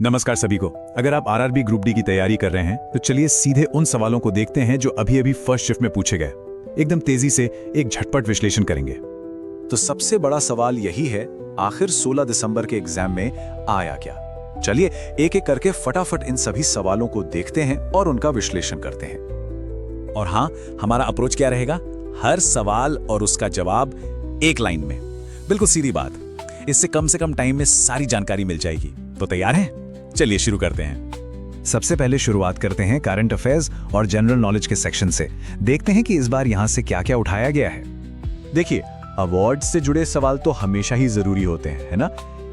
नमस्कार सभी को। अगर आप आरआरबी ग्रुप डी की तैयारी कर रहे हैं तो चलिए सीधे उन सवालों को देखते हैं जो अभी अभी फर्स्ट शिफ्ट में पूछे गए। एकदम तेजी से एक झटपट विश्लेषण करेंगे। तो सबसे बड़ा सवाल यही है, आखिर 16 दिसंबर के एग्जाम में आया क्या? चलिए एक एक करके फटाफट इन सभी सवालों को देखते हैं और उनका विश्लेषण करते हैं। और हाँ, हमारा अप्रोच क्या रहेगा? हर सवाल और उसका जवाब एक लाइन में, बिल्कुल सीधी बात। इससे कम से कम टाइम में सारी जानकारी मिल जाएगी। तो तैयार हैं? चलिए शुरू करते हैं। सबसे पहले शुरुआत करते हैं करंट अफेयर्स और जनरल नॉलेज के सेक्शन से। देखते हैं कि इस बार यहां से क्या क्या उठाया गया है। देखिए, अवार्ड से जुड़े सवाल तो हमेशा ही जरूरी होते हैं, है ना?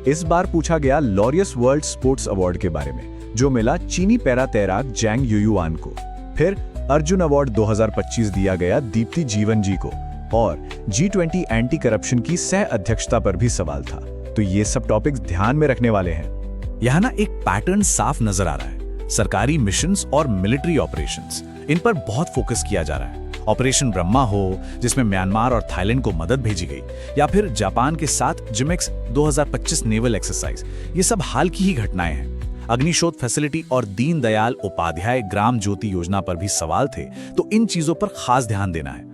इस बार पूछा गया लॉरियस वर्ल्ड स्पोर्ट्स अवार्ड के बारे में, जो मिला चीनी पैरा तैराक जैंग युयुआन को। फिर अर्जुन अवार्ड 2025 दिया गया दीप्ति जीवन जी को। और G20 एंटी करप्शन की सह अध्यक्षता पर भी सवाल था। तो ये सब टॉपिक्स ध्यान में रखने वाले हैं। यहाँ ना एक पैटर्न साफ नजर आ रहा है। सरकारी मिशंस और मिलिट्री ऑपरेशंस, इन पर बहुत फोकस किया जा रहा है। ऑपरेशन ब्रह्मा हो, जिसमें म्यांमार और थाईलैंड को मदद भेजी गई, या फिर जापान के साथ जिमेक्स 2025 नेवल एक्सरसाइज, ये सब हाल की ही घटनाएं हैं। अग्निशोध फैसिलिटी और दीनदयाल उपाध्याय ग्राम ज्योति योजना पर भी सवाल थे, तो इन चीजों पर खास ध्यान देना है।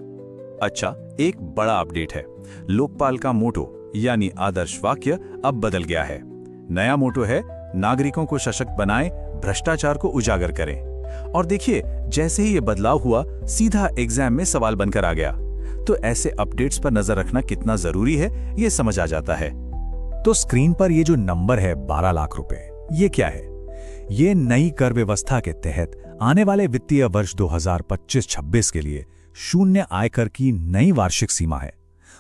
अच्छा, एक बड़ा अपडेट है। लोकपाल का मोटो यानी आदर्श वाक्य अब बदल गया है। नया मोटो है, नागरिकों को सशक्त बनाएं, भ्रष्टाचार को उजागर करें। और देखिए, जैसे ही ये बदलाव हुआ, सीधा एग्जाम में सवाल बनकर आ गया। तो ऐसे अपडेट्स पर नजर रखना कितना जरूरी है, ये समझ आ जाता है। तो स्क्रीन पर ये जो नंबर है 12 लाख रुपए, ये क्या है? ये नई कर व्यवस्था के तहत आने वाले वित्तीय वर्ष 2025-26 के लिए शून्य आयकर की नई वार्षिक सीमा है।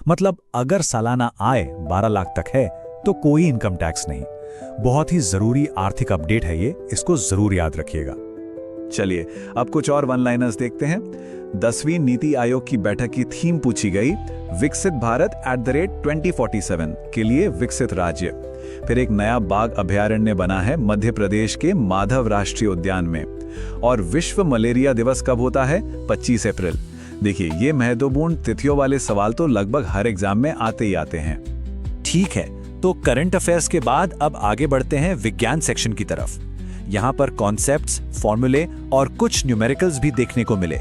मतलब अगर सालाना आय 12 लाख तक है तो कोई इनकम टैक्स नहीं। बहुत ही जरूरी आर्थिक अपडेट है ये, इसको जरूर याद रखिएगा। चलिए अब कुछ और वन लाइनर्स देखते हैं। 10वीं नीति आयोग की बैठक की थीम पूछी गई, विकसित भारत @2047 के लिए विकसित राज्य। फिर एक नया बाघ अभयारण्य बना है मध्य प्रदेश के माधव राष्ट्रीय उद्यान में। और विश्व मलेरिया दिवस कब होता है? 25 अप्रैल। देखिए, ये महत्वपूर्ण तिथियों वाले सवाल तो लगभग हर एग्जाम में आते ही आते हैं। ठीक है, तो करंट अफेयर्स के बाद अब आगे बढ़ते हैं विज्ञान सेक्शन की तरफ। यहाँ पर कॉन्सेप्ट्स, फॉर्मूले और कुछ न्यूमेरिकल्स भी देखने को मिले।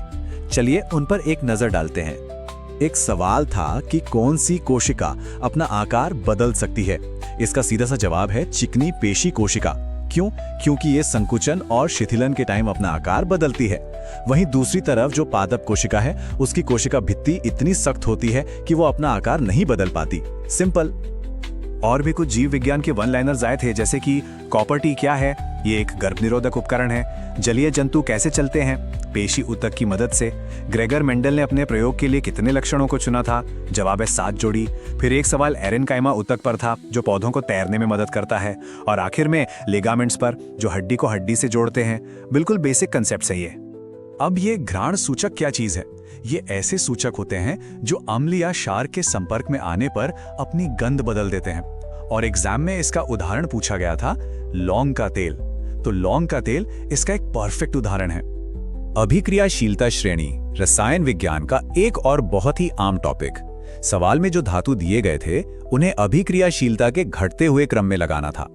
चलिए उन पर एक नजर डालते हैं। एक सवाल था कि कौन सी कोशिका अपना आकार बदल सकती है। इसका सीधा सा जवाब है चिकनी पेशी कोशिका। क्यों? क्योंकि ये संकुचन और शिथिलन के टाइम अपना आकार बदलती है। वहीं दूसरी तरफ जो पादप कोशिका है, उसकी कोशिका भित्ति इतनी सख्त होती है कि वो अपना आकार नहीं बदल पाती। सिंपल। और भी कुछ जीव विज्ञान के वन लाइनर्स आए थे, जैसे कि कॉपर टी क्या है? ये एक गर्भ निरोधक उपकरण है। जलीय जंतु कैसे चलते हैं? पेशी ऊतक की मदद से। ग्रेगर मेंडल ने अपने प्रयोग के लिए कितने लक्षणों को चुना था? जवाब है 7 जोड़ी। फिर एक सवाल एरेनकाइमा ऊतक पर था, जो पौधों को तैरने में मदद करता है। और आखिर में लिगामेंट्स पर, जो हड्डी को हड्डी से जोड़ते हैं। बिल्कुल बेसिक कंसेप्ट है ये। अब ये घ्राण सूचक क्या चीज है? ये ऐसे सूचक होते हैं जो अम्ल या क्षार के संपर्क में आने पर अपनी गंध बदल देते हैं। और एग्जाम में इसका उदाहरण पूछा गया था, लौंग का तेल। तो लौंग का तेल इसका एक परफेक्ट उदाहरण है। अभिक्रियाशीलता श्रेणी रसायन विज्ञान का एक और बहुत ही आम टॉपिक। सवाल में जो धातु दिए गए थे, उन्हें अभिक्रियाशीलता के घटते हुए क्रम में लगाना था।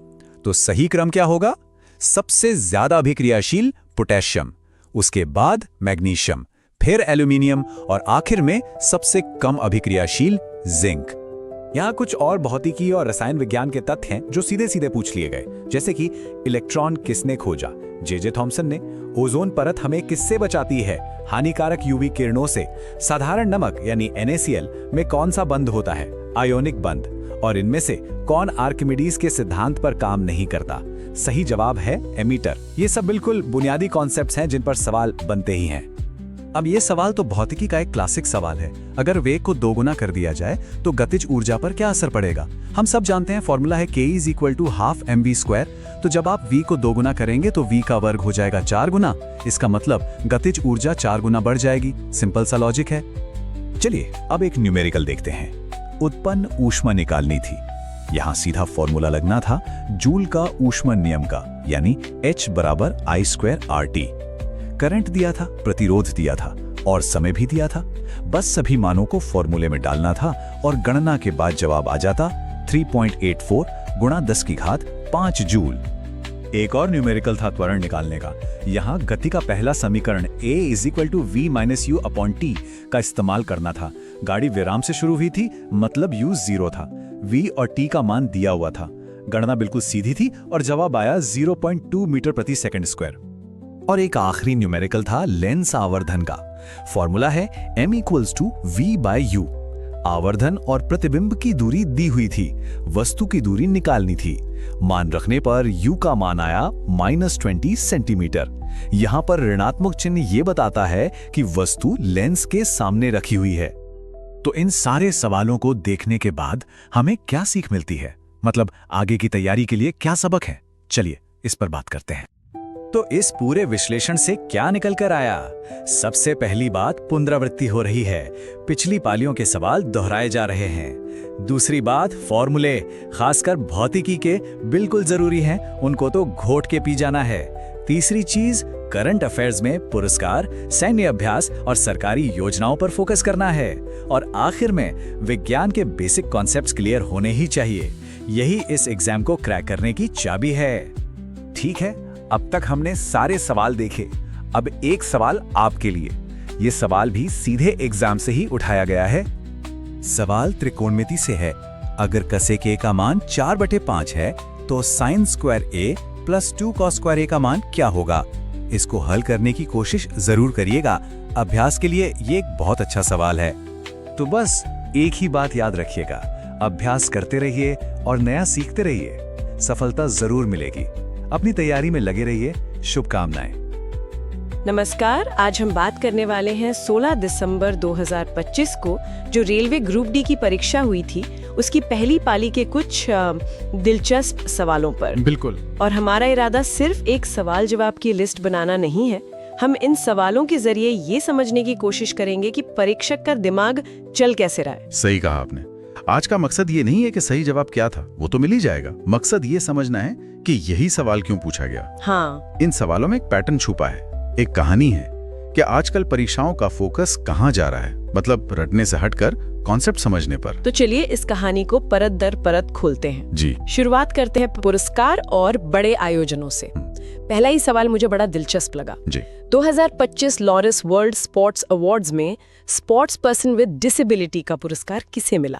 तो सही क्रम क्या होगा? सबसे ज्यादा अभिक्रियाशील पोटेशियम, उसके बाद मैग्नीशियम, फिर एल्यूमिनियम और आखिर में सबसे कम अभिक्रियाशील जिंक। यहाँ कुछ और भौतिकी और रसायन विज्ञान के तथ्य हैं जो सीधे सीधे पूछ लिए गए, जैसे कि इलेक्ट्रॉन किसने खोजा? जे थॉमसन ने। ओजोन परत हमें किससे बचाती है? हानिकारक यूवी किरणों से। साधारण नमक यानी NaCl में कौन सा बंध होता है? आयोनिक बंध। और इनमें से कौन आर्किमिडीज के सिद्धांत पर काम नहीं करता? सही जवाब है एमीटर। ये सब बिल्कुल बुनियादी कॉन्सेप्ट्स हैं जिन पर सवाल बनते ही हैं। अब ये सवाल तो भौतिकी का एक क्लासिक सवाल है। अगर वेग को दोगुना कर दिया जाए तो गतिज ऊर्जा पर क्या असर पड़ेगा? हम सब जानते हैं, फॉर्मूला है K = ½ mv²। तो जब आप v को दोगुना करेंगे तो v का वर्ग हो जाएगा 4 गुना। इसका मतलब गतिज ऊर्जा 4 गुना बढ़ जाएगी। सिंपल सा लॉजिक है। चलिए अब एक न्यूमेरिकल देखते हैं। उत्पन्न ऊष्मा निकालनी थी। यहाँ सीधा फॉर्मूला लगना था जूल का ऊष्मा नियम का, यानी H = I² RT। करंट दिया था, प्रतिरोध दिया था और समय भी दिया था। बस सभी मानों को फॉर्मूले में डालना था और गणना के बाद जवाब आ जाता 3.84 × 10⁵ 5 जूल। एक और न्यूमेरिकल था त्वरण निकालने का। यहाँ गति का पहला समीकरण a = v-u/t का इस्तेमाल करना था। गाड़ी विराम से शुरू हुई थी, मतलब u 0 था। v और t का मान दिया हुआ था। गणना बिल्कुल सीधी थी और जवाब आया 0.2 मीटर प्रति सेकंड स्क्वायर। और एक आखिरी न्यूमेरिकल था लेंस आवर्धन का। फॉर्मूला है m = v/u। आवर्धन और प्रतिबिंब की दूरी दी हुई थी, वस्तु की दूरी निकालनी थी। मान रखने पर u का मान आया -20 सेंटीमीटर। यहाँ पर ऋणात्मक चिन्ह ये बताता है कि वस्तु लेंस के सामने रखी हुई है। तो इन सारे सवालों को देखने के बाद हमें क्या सीख मिलती है, मतलब आगे की तैयारी के लिए क्या सबक है? चलिए इस पर बात करते हैं। तो इस पूरे विश्लेषण से क्या निकल कर आया? सबसे पहली बात, पुनरावृत्ति हो रही है। पिछली पालियों के सवाल दोहराए जा रहे हैं। दूसरी बात, फॉर्मूले खासकर भौतिकी के बिल्कुल जरूरी हैं, उनको तो घोट के पी जाना है। तीसरी चीज, करंट अफेयर्स में पुरस्कार, सैन्य अभ्यास और सरकारी योजनाओं पर फोकस करना है। और आखिर में विज्ञान के बेसिक कॉन्सेप्ट्स क्लियर होने ही चाहिए। यही इस एग्जाम को क्रैक करने की चाबी है। ठीक है, अब तक हमने सारे सवाल देखे। अब एक सवाल आपके लिए। ये सवाल भी सीधे एग्जाम से ही उठाया गया है। सवाल त्रिकोणमिति से है। अगर कसेक a का मान 4/5 है तो sin square a + 2 cos square a का मान क्या होगा? इसको हल करने की कोशिश जरूर करिएगा। अभ्यास के लिए ये एक बहुत अच्छा सवाल है। तो बस एक ही बात याद रखिएगा, अभ्यास करते रहिए और नया सीखते रहिए। सफलता जरूर मिलेगी। अपनी तैयारी में लगे रहिए। शुभकामनाएं। नमस्कार, आज हम बात करने वाले हैं 16 दिसंबर 2025 को जो रेलवे ग्रुप डी की परीक्षा हुई थी, उसकी पहली पाली के कुछ दिलचस्प सवालों पर। बिल्कुल। और हमारा इरादा सिर्फ एक सवाल जवाब की लिस्ट बनाना नहीं है। हम इन सवालों के जरिए ये समझने की कोशिश करेंगे कि परीक्षक का दिमाग चल कैसे रहा है। सही कहा आपने। आज का मकसद ये नहीं है कि सही जवाब क्या था, वो तो मिल ही जाएगा। मकसद ये समझना है कि यही सवाल क्यों पूछा गया। हाँ, इन सवालों में एक पैटर्न छुपा है, एक कहानी है कि आजकल परीक्षाओं का फोकस कहाँ जा रहा है, मतलब रटने से हटकर कॉन्सेप्ट समझने पर। तो चलिए इस कहानी को परत दर परत खोलते हैं। जी। शुरुआत करते हैं पुरस्कार और बड़े आयोजनों से। पहला ही सवाल मुझे बड़ा दिलचस्प लगा। जी। 2025 लॉरिस वर्ल्ड स्पोर्ट्स अवार्ड्स में स्पोर्ट्स पर्सन विद डिसेबिलिटी का पुरस्कार किसे मिला?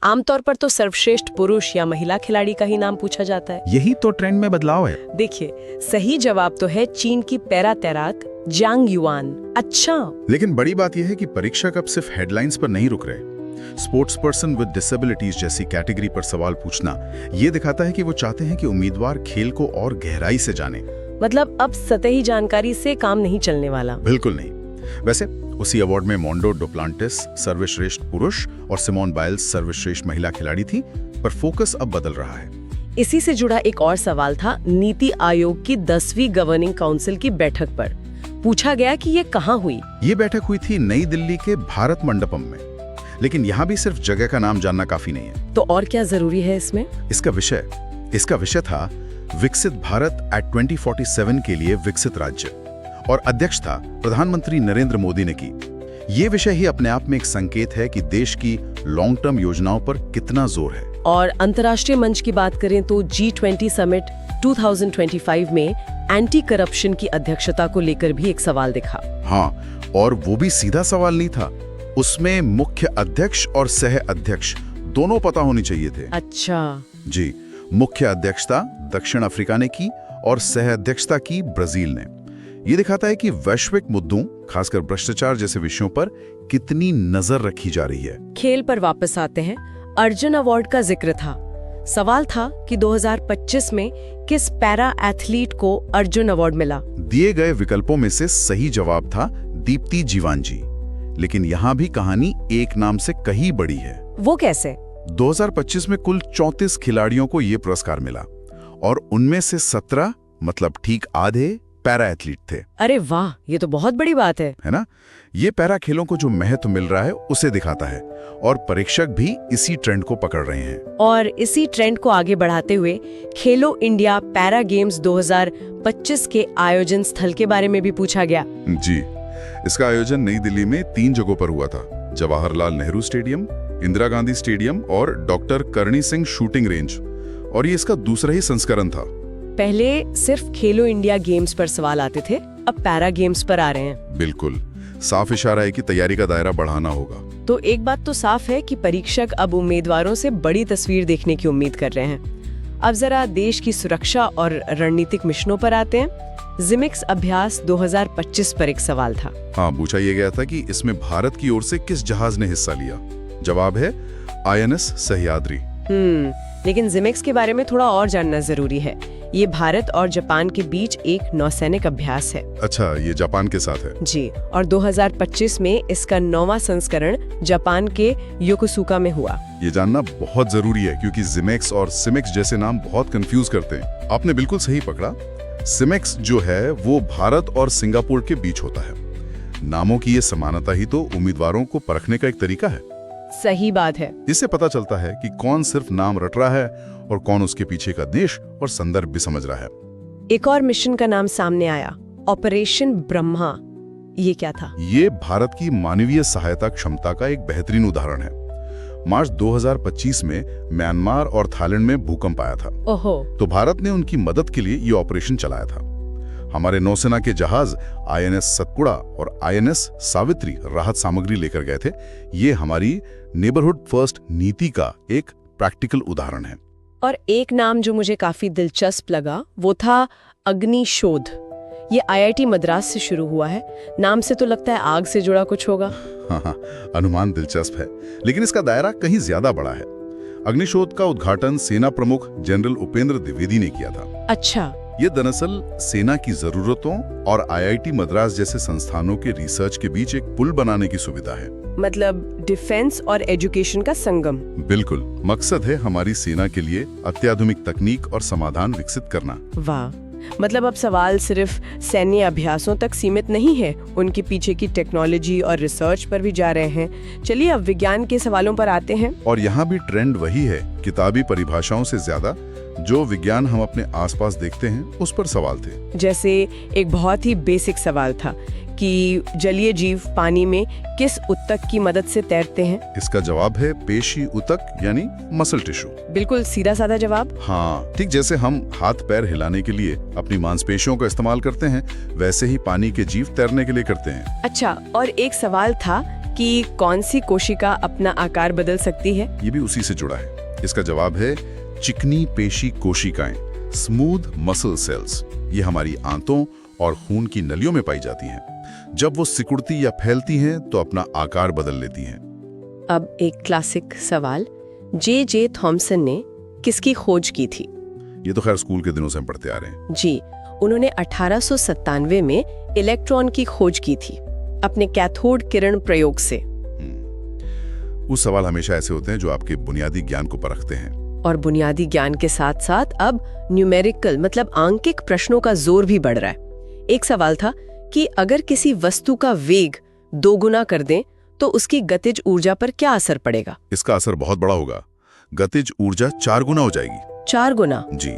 आमतौर पर तो सर्वश्रेष्ठ पुरुष या महिला खिलाड़ी का ही नाम पूछा जाता है। यही तो ट्रेंड में बदलाव है। देखिए, सही जवाब तो है चीन की पैरा तैराक जांग युआन। अच्छा, लेकिन बड़ी बात यह है कि परीक्षक अब सिर्फ हेडलाइंस पर नहीं रुक रहे। स्पोर्ट्स पर्सन विद डिसेबिलिटीज जैसी कैटेगरी पर सवाल पूछना ये दिखाता है कि वो चाहते हैं कि उम्मीदवार खेल को और गहराई से जाने। मतलब अब सतही जानकारी से काम नहीं चलने वाला। बिल्कुल नहीं। वैसे उसी अवार्ड में मोंडो डुप्लांटिस सर्वश्रेष्ठ पुरुष और सिमोन बाइल्स सर्वश्रेष्ठ महिला खिलाड़ी थी, पर फोकस अब बदल रहा है। इसी से जुड़ा एक और सवाल था नीति आयोग की 10वीं गवर्निंग काउंसिल की बैठक पर। पूछा गया कि ये कहाँ हुई? ये बैठक हुई थी नई दिल्ली के भारत मंडपम में। लेकिन यहाँ भी सिर्फ जगह का नाम जानना काफी नहीं है। तो और क्या जरूरी है इसमें? इसका विषय था विकसित भारत एट 2047 के लिए विकसित राज्य, और अध्यक्ष था प्रधानमंत्री नरेंद्र मोदी ने की। ये विषय ही अपने आप में एक संकेत है कि देश की लॉन्ग टर्म योजनाओं पर कितना जोर है। और अंतर्राष्ट्रीय मंच की बात करें तो G20 समिट 2025 में एंटी करप्शन की अध्यक्षता को लेकर भी एक सवाल दिखा। हाँ, और वो भी सीधा सवाल नहीं था, उसमें मुख्य अध्यक्ष और सह अध्यक्ष दोनों पता होनी चाहिए थे। अच्छा जी, मुख्य अध्यक्षता दक्षिण अफ्रीका ने की और सह अध्यक्षता की ब्राजील ने। ये दिखाता है कि वैश्विक मुद्दों, खासकर भ्रष्टाचार जैसे विषयों पर कितनी नजर रखी जा रही है। खेल पर वापस आते हैं। अर्जुन अवार्ड का जिक्र था। सवाल था कि 2025 में किस पैरा एथलीट को अर्जुन अवार्ड मिला? दिए गए विकल्पों में से सही जवाब था दीप्ति जीवान जी। लेकिन यहाँ भी कहानी एक नाम से कहीं बड़ी है। वो कैसे? 2025 में कुल 34 खिलाड़ियों को ये पुरस्कार मिला और उनमें से 17, मतलब ठीक आधे, पैरा एथलीट थे। अरे वाह, ये तो बहुत बड़ी बात है ना? ये पैरा खेलों को जो महत्व मिल रहा है उसे दिखाता है, और परीक्षक भी इसी ट्रेंड को पकड़ रहे हैं। और इसी ट्रेंड को आगे बढ़ाते हुए खेलो इंडिया पैरा गेम्स 2025 के आयोजन स्थल के बारे में भी पूछा गया। जी, इसका आयोजन नई दिल्ली में 3 जगहों पर हुआ था। जवाहरलाल नेहरू स्टेडियम, इंदिरा गांधी स्टेडियम और doctor Karni Singh shooting range. और ये इसका दूसरा ही संस्करण था। पहले सिर्फ खेलो इंडिया गेम्स पर सवाल आते थे, अब पैरा गेम्स पर आ रहे हैं। बिल्कुल, साफ इशारा है कि तैयारी का दायरा बढ़ाना होगा। तो एक बात तो साफ है कि परीक्षक अब उम्मीदवारों से बड़ी तस्वीर देखने की उम्मीद कर रहे हैं। अब जरा देश की सुरक्षा और रणनीतिक मिशनों पर आते हैं। जिमिक्स अभ्यास 2025 पर एक सवाल था। हाँ, पूछा यह गया था कि इसमें भारत की ओर से किस जहाज ने हिस्सा लिया। जवाब है INS सह्याद्री। लेकिन जिमिक्स के बारे में थोड़ा और जानना जरूरी है। ये भारत और जापान के बीच एक नौसैनिक अभ्यास है। अच्छा, ये जापान के साथ है। जी, और 2025 में इसका 9वां संस्करण जापान के योकोसुका में हुआ। ये जानना बहुत जरूरी है क्योंकि जिमेक्स और सिमिक्स जैसे नाम बहुत कंफ्यूज करते हैं। आपने बिल्कुल सही पकड़ा। सिमिक्स जो है वो भारत और सिंगापुर के बीच होता है। नामों की ये समानता ही तो उम्मीदवारों को परखने का एक तरीका है। सही बात है। इससे पता चलता है कि कौन सिर्फ नाम रट रहा है और कौन उसके पीछे का देश और संदर्भ भी समझ रहा है। एक और मिशन का नाम सामने आया, ऑपरेशन ब्रह्मा। ये क्या था? ये भारत की मानवीय सहायता क्षमता का एक बेहतरीन उदाहरण है। मार्च 2025 में म्यांमार और थाईलैंड में भूकंप आया था। ओहो। तो भारत ने उनकी मदद के लिए ये ऑपरेशन चलाया था। हमारे नौसेना के जहाज INS सतपुड़ा और INS सावित्री राहत सामग्री लेकर गए थे। ये हमारी नेबरहुड फर्स्ट नीति का एक प्रैक्टिकल उदाहरण है। और एक नाम जो मुझे काफी दिलचस्प लगा वो था अग्निशोध। ये IIT मद्रास से शुरू हुआ है। नाम से तो लगता है आग से जुड़ा कुछ होगा। हाँ, अनुमान दिलचस्प है, लेकिन इसका दायरा कहीं ज्यादा बड़ा है। अग्निशोध का उद्घाटन सेना प्रमुख जनरल उपेंद्र द्विवेदी ने किया था। अच्छा। ये दरअसल सेना की जरूरतों और IIT मद्रास जैसे संस्थानों के रिसर्च के बीच एक पुल बनाने की सुविधा है। मतलब डिफेंस और एजुकेशन का संगम। बिल्कुल, मकसद है हमारी सेना के लिए अत्याधुनिक तकनीक और समाधान विकसित करना। वाह, मतलब अब सवाल सिर्फ सैन्य अभ्यासों तक सीमित नहीं है, उनके पीछे की टेक्नोलॉजी और रिसर्च पर भी जा रहे हैं। चलिए अब विज्ञान के सवालों पर आते हैं। और यहाँ भी ट्रेंड वही है, किताबी परिभाषाओं से ज्यादा जो विज्ञान हम अपने आसपास देखते हैं उस पर सवाल थे। जैसे एक बहुत ही बेसिक सवाल था कि जलीय जीव पानी में किस ऊतक की मदद से तैरते हैं? इसका जवाब है पेशी ऊतक यानी मसल टिश्यू। बिल्कुल सीधा साधा जवाब। हाँ, ठीक जैसे हम हाथ पैर हिलाने के लिए अपनी मांसपेशियों का इस्तेमाल करते हैं, वैसे ही पानी के जीव तैरने के लिए करते हैं। अच्छा, और एक सवाल था कि कौन सी कोशिका अपना आकार बदल सकती है? ये भी उसी से जुड़ा है। इसका जवाब है चिकनी पेशी कोशिकाएं, स्मूथ मसल सेल्स। ये हमारी आंतों और खून की नलियों में पाई जाती हैं। जब वो सिकुड़ती या फैलती हैं तो अपना आकार बदल लेती हैं। अब एक क्लासिक सवाल, J.J. थॉमसन ने किसकी खोज की थी? ये तो खैर स्कूल के दिनों से हम पढ़ते आ रहे हैं। जी, उन्होंने 1897 में इलेक्ट्रॉन की खोज की थी अपने कैथोड किरण प्रयोग से। उस सवाल हमेशा ऐसे होते हैं जो आपके बुनियादी ज्ञान को परखते हैं। और बुनियादी ज्ञान के साथ साथ अब न्यूमेरिकल मतलब आंकिक प्रश्नों का जोर भी बढ़ रहा है। एक सवाल था कि अगर किसी वस्तु का वेग 2 गुना कर दें तो उसकी गतिज ऊर्जा पर क्या असर पड़ेगा? इसका असर बहुत बड़ा होगा। गतिज ऊर्जा 4 गुना हो जाएगी। 4 गुना? जी,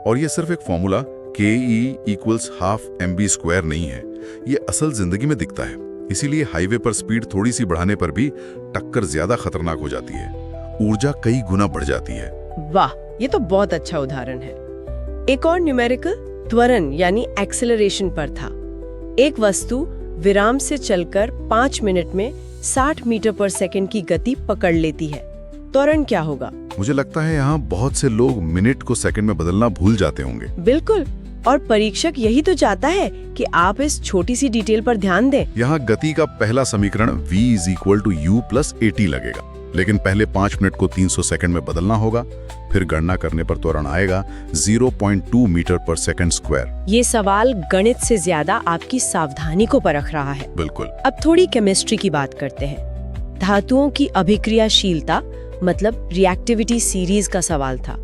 और ये सिर्फ एक फॉर्मूला KE = ½ mv² नहीं है, ये असल जिंदगी में दिखता है। इसीलिए हाईवे पर स्पीड थोड़ी सी बढ़ाने पर भी टक्कर ज्यादा खतरनाक हो जाती है। ऊर्जा कई गुना बढ़ जाती है। वाह, ये तो बहुत अच्छा उदाहरण है। एक और न्यूमेरिकल त्वरण यानी एक्सेलरेशन पर था। एक वस्तु विराम से चलकर 5 मिनट में 60 मीटर पर सेकंड की गति पकड़ लेती है। त्वरण क्या होगा? मुझे लगता है यहाँ बहुत से लोग मिनट को सेकंड में बदलना भूल जाते होंगे। बिल्कुल, और परीक्षक यही तो चाहता है कि आप इस छोटी सी डिटेल पर ध्यान दें। यहाँ गति का पहला समीकरण v = u + at लगेगा, लेकिन पहले 5 मिनट को 300 सेकंड में बदलना होगा। फिर गणना करने पर त्वरण आएगा 0.2 मीटर पर सेकंड स्क्वायर। ये सवाल गणित से ज्यादा आपकी सावधानी को परख रहा है। बिल्कुल। अब थोड़ी केमिस्ट्री की बात करते हैं। धातुओं की अभिक्रियाशीलता मतलब रिएक्टिविटी सीरीज का सवाल था।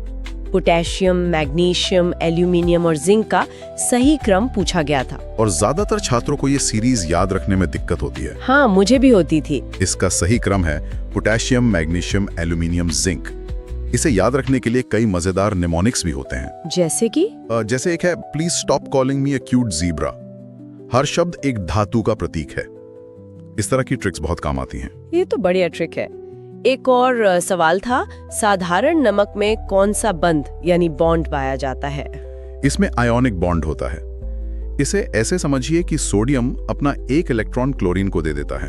पोटेशियम, मैग्नीशियम, एल्यूमिनियम और जिंक का सही क्रम पूछा गया था। और ज्यादातर छात्रों को ये सीरीज याद रखने में दिक्कत होती है। हाँ, मुझे भी होती थी। इसका सही क्रम है पोटेशियम, मैग्नीशियम, एल्यूमिनियम, जिंक। इसे याद रखने के लिए कई मजेदार निमोनिक्स भी होते हैं। जैसे कि जैसे एक है please stop calling me a cute zebra. हर शब्द एक धातु का प्रतीक है। इस तरह की ट्रिक्स बहुत काम आती हैं। ये तो बढ़िया ट्रिक है। एक और सवाल था, साधारण नमक में कौन सा बंध यानी बॉन्ड पाया जाता है? इसमें आयोनिक बॉन्ड होता है। इसे ऐसे समझिए कि सोडियम अपना एक इलेक्ट्रॉन क्लोरीन को दे देता है,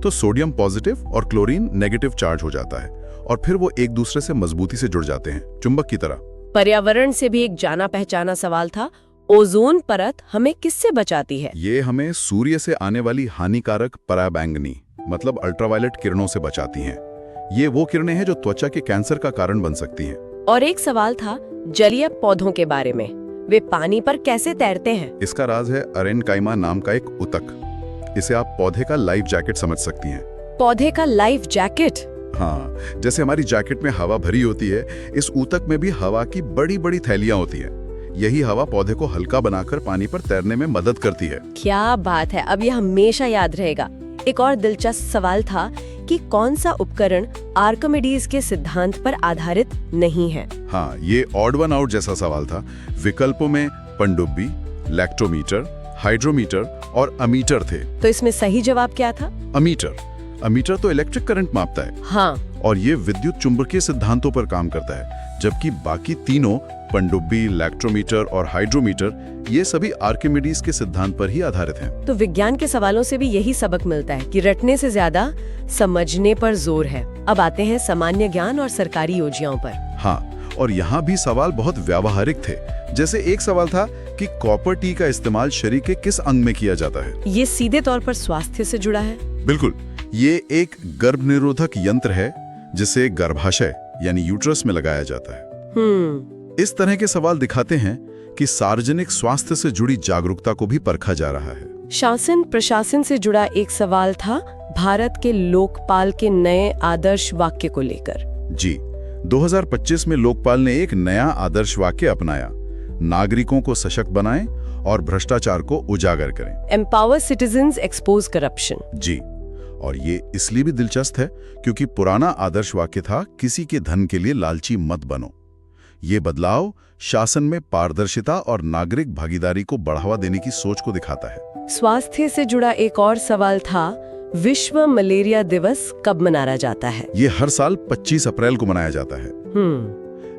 तो सोडियम पॉजिटिव और क्लोरीन नेगेटिव चार्ज हो जाता है और फिर वो एक दूसरे से मजबूती से जुड़ जाते हैं, चुंबक की तरह। पर्यावरण से भी एक जाना पहचाना सवाल था, ओजोन परत हमें किससे बचाती है? ये हमें सूर्य से आने वाली हानिकारक पराबैंगनी मतलब अल्ट्रावायलेट किरणों से बचाती हैं। ये वो किरणें हैं जो त्वचा के कैंसर का कारण बन सकती हैं। और एक सवाल था जलीय पौधों के बारे में, वे पानी पर कैसे तैरते हैं? इसका राज है अरेनकाइमा नाम का एक ऊतक। इसे आप पौधे का लाइफ जैकेट समझ सकती हैं। पौधे का लाइफ जैकेट? हाँ, जैसे हमारी जैकेट में हवा भरी होती है, इस ऊतक में भी हवा की बड़ी बड़ी थैलियां होती हैं। यही हवा पौधे को हल्का बनाकर पानी पर तैरने में मदद करती है। क्या बात है, अब यह हमेशा याद रहेगा। एक और दिलचस्प सवाल था कि कौन सा उपकरण आर्किमिडीज के सिद्धांत पर आधारित नहीं है? हाँ, ये ऑड वन आउट जैसा सवाल था। विकल्पों में पनडुब्बी, लैक्टोमीटर, हाइड्रोमीटर और अमीटर थे। तो इसमें सही जवाब क्या था? अमीटर तो इलेक्ट्रिक करंट मापता है। हाँ, और ये विद्युत चुंबकीय सिद्धांतों पर काम करता है, जबकि बाकी तीनों पनडुब्बी, लैक्टोमीटर और हाइड्रोमीटर ये सभी आर्किमिडीज के सिद्धांत पर ही आधारित हैं। तो विज्ञान के सवालों से भी यही सबक मिलता है कि रटने से ज्यादा समझने पर जोर है। अब आते हैं सामान्य ज्ञान और सरकारी योजनाओं पर। हाँ, और यहाँ भी सवाल बहुत व्यावहारिक थे। जैसे एक सवाल था कि कॉपर टी का इस्तेमाल शरीर के किस अंग में किया जाता है? ये सीधे तौर पर स्वास्थ्य से जुड़ा है। बिल्कुल, ये एक गर्भ निरोधक यंत्र है जिसे गर्भाशय यानी यूट्रस में लगाया जाता है। इस तरह के सवाल दिखाते हैं कि सार्वजनिक स्वास्थ्य से जुड़ी जागरूकता को भी परखा जा रहा है। शासन प्रशासन से जुड़ा एक सवाल था भारत के लोकपाल के नए आदर्श वाक्य को लेकर। जी, 2025 में लोकपाल ने एक नया आदर्श वाक्य अपनाया, नागरिकों को सशक्त बनाएं और भ्रष्टाचार को उजागर करें। Empower citizens, expose corruption. जी, और ये इसलिए भी दिलचस्प है क्योंकि पुराना आदर्श वाक्य था किसी के धन के लिए लालची मत बनो। ये बदलाव शासन में पारदर्शिता और नागरिक भागीदारी को बढ़ावा देने की सोच को दिखाता है। स्वास्थ्य से जुड़ा एक और सवाल था विश्व मलेरिया दिवस कब मनाया जाता है? ये हर साल 25 अप्रैल को मनाया जाता है।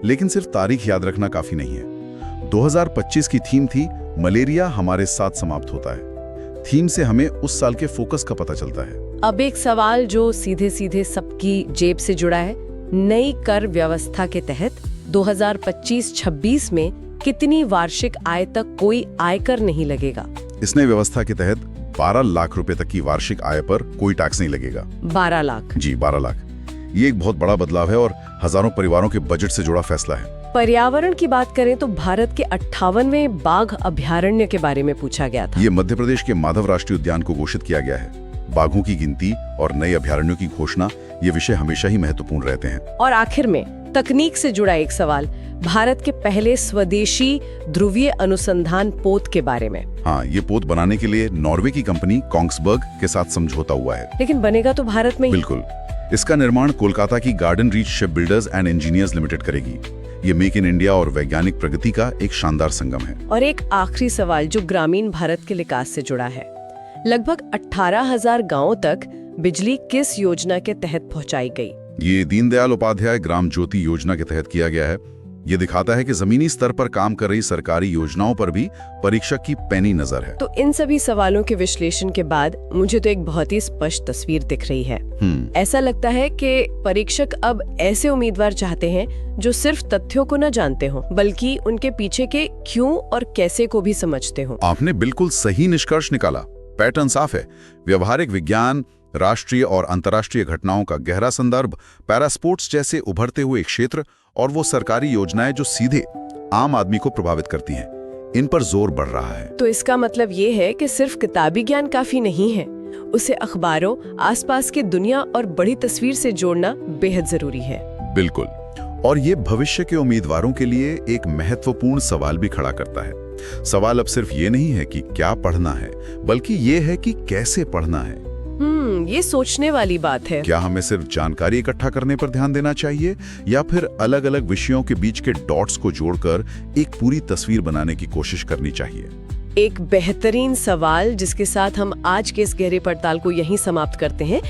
लेकिन सिर्फ तारीख याद रखना काफी नहीं है। 2025 की थीम थी मलेरिया हमारे साथ समाप्त होता है। थीम से हमें उस साल के फोकस का पता चलता है। अब एक सवाल जो सीधे सीधे सबकी जेब से जुड़ा है, नई कर व्यवस्था के तहत 2025-26 में कितनी वार्षिक आय तक कोई आयकर नहीं लगेगा? इस नई व्यवस्था के तहत 12 लाख रुपए तक की वार्षिक आय पर कोई टैक्स नहीं लगेगा। 12 लाख? जी, 12 लाख। ये एक बहुत बड़ा बदलाव है और हजारों परिवारों के बजट से जुड़ा फैसला है। पर्यावरण की बात करें तो भारत के 58वें बाघ अभयारण्य के बारे में पूछा गया था। ये मध्य प्रदेश के माधव राष्ट्रीय उद्यान को घोषित किया गया है। बाघों की गिनती और नए अभयारण्यों की घोषणा, ये विषय हमेशा ही महत्वपूर्ण रहते हैं। और आखिर में तकनीक से जुड़ा एक सवाल, भारत के पहले स्वदेशी ध्रुवीय अनुसंधान पोत के बारे में। हाँ, ये पोत बनाने के लिए नॉर्वे की कंपनी कोंग्सबर्ग के साथ समझौता हुआ है। लेकिन बनेगा तो भारत में ही। बिल्कुल, इसका निर्माण कोलकाता की garden reach ship builders and engineers limited करेगी। ये मेक इन इंडिया और वैज्ञानिक प्रगति का एक शानदार संगम है। और एक आखिरी सवाल जो ग्रामीण भारत के विकास से जुड़ा है, लगभग 18,000 गाँव तक बिजली किस योजना के तहत पहुँचाई गई? ये दीनदयाल उपाध्याय ग्राम ज्योति योजना के तहत किया गया है। ये दिखाता है कि जमीनी स्तर पर काम कर रही सरकारी योजनाओं पर भी परीक्षक की पैनी नजर है। तो इन सभी सवालों के विश्लेषण के बाद मुझे तो एक बहुत ही स्पष्ट तस्वीर दिख रही है। ऐसा लगता है कि परीक्षक अब ऐसे उम्मीदवार चाहते हैं जो सिर्फ तथ्यों को न जानते हों, बल्कि उनके पीछे के क्यों और कैसे को भी समझते हों। आपने बिल्कुल सही निष्कर्ष निकाला। पैटर्न साफ है। व्यवहारिक विज्ञान, राष्ट्रीय और अंतर्राष्ट्रीय घटनाओं का गहरा संदर्भ, पैरास्पोर्ट्स जैसे उभरते हुए क्षेत्र और वो सरकारी योजनाएं जो सीधे आम आदमी को प्रभावित करती हैं, इन पर जोर बढ़ रहा है। तो इसका मतलब ये है कि सिर्फ किताबी ज्ञान काफी नहीं है, उसे अखबारों, आसपास की दुनिया और बड़ी तस्वीर से जोड़ना बेहद जरूरी है। बिल्कुल, और ये भविष्य के उम्मीदवारों के लिए एक महत्वपूर्ण सवाल भी खड़ा करता है। सवाल अब सिर्फ ये नहीं है कि क्या पढ़ना है, बल्कि ये है कि कैसे पढ़ना है। ये सोचने वाली बात है। क्या हमें सिर्फ जानकारी इकट्ठा करने पर ध्यान देना चाहिए या फिर अलग अलग विषयों के बीच के डॉट्स को जोड़कर एक पूरी तस्वीर बनाने की कोशिश करनी चाहिए? एक बेहतरीन सवाल जिसके साथ हम आज के इस गहरे पड़ताल को यहीं समाप्त करते हैं।